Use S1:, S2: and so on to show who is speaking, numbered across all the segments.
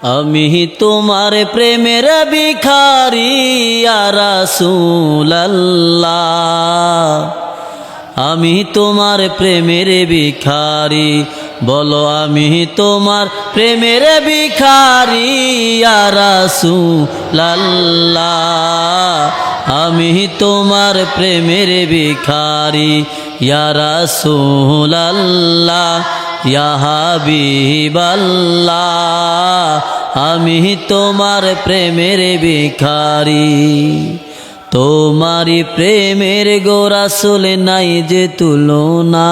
S1: আমি তোমার প্রেমের ভিখারি ইয়া রাসূলুল্লাহ, আমি তোমার প্রেমের ভিখারি। বলো আমি তোমার প্রেমের ভিখারি ইয়া রাসূলুল্লাহ, আমি তোমার প্রেমের ভিখারি ইয়া রাসূলুল্লাহ, ইয়া হাবিবাল্লাহ, আমি তোমার প্রেমের ভিখারি। তোমারি প্রেমের গো রাসূল নাই যে তুলনা,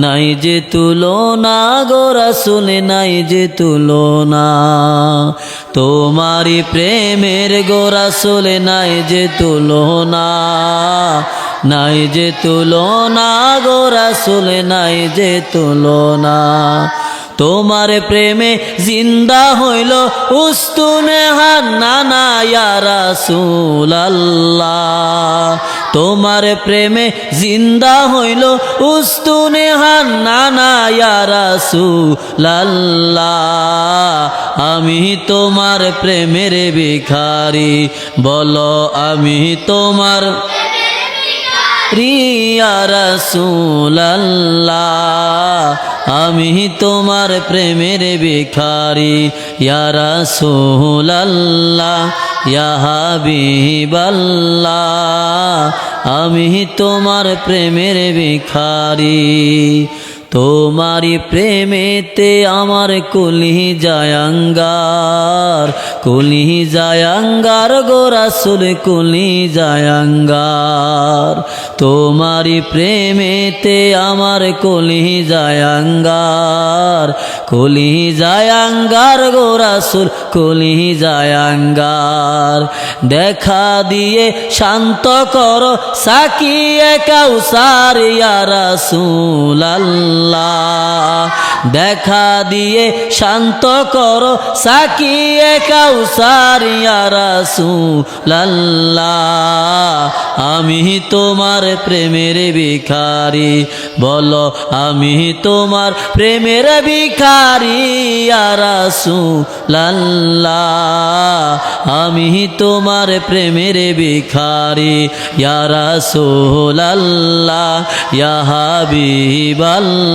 S1: নাই যে তুলনা গো রাসূল নাই যে তুলনা। তোমারি প্রেমের গো রাসূল নাই যে তুলনা, নাই যে তুলনা গো রাসূল নাই যে তুলনা। তোমার প্রেমে জিন্দা হইল উস্তুনে হান্নানা ইয়া রাসূলুল্লাহ, তোমার প্রেমে জিন্দা হইল উস্তুনে হান্নানা ইয়া রাসূলুল্লাহ, আমি তোমার প্রেমের ভিখারি। বলো আমি তোমার ইয়া রাসূলুল্লাহ, আমি তোমার প্রেমের ভিখারি ইয়া রাসূলুল্লাহ, ইয়া হাবিবাল্লাহ, আমি তোমার প্রেমের ভিখারি। তোমারি প্রেমেতে আমার কলিজায় আঙ্গার, কলিজায় আঙ্গার গো রাসূল কলিজায় আঙ্গার। তোমারি প্রেমেতে আমার কলিজায় আঙ্গার, কলিজায় আঙ্গার গো রাসূল কলিজায় আঙ্গার। দেখা দিয়ে শান্ত করো সাকিয়ে কাউসার ইয়া রাসূলুল্লাহ, দেখা দিয়ে শান্ত করো সাকিয়ে কাউসার ইয়া রাসূলুল্লাহ, আমি তোমার প্রেমের ভিখারি। বলো আমি তোমার প্রেমের ভিখারি ইয়া রাসূলুল্লাহ, আমি তোমার প্রেমের ভিখারি ইয়া রাসূলুল্লাহ, ইয়া হাবিবাল্লাহ,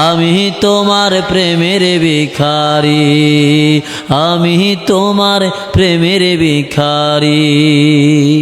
S1: আমি তোমার প্রেমের ভিখারি, আমি তোমার প্রেমের ভিখারি।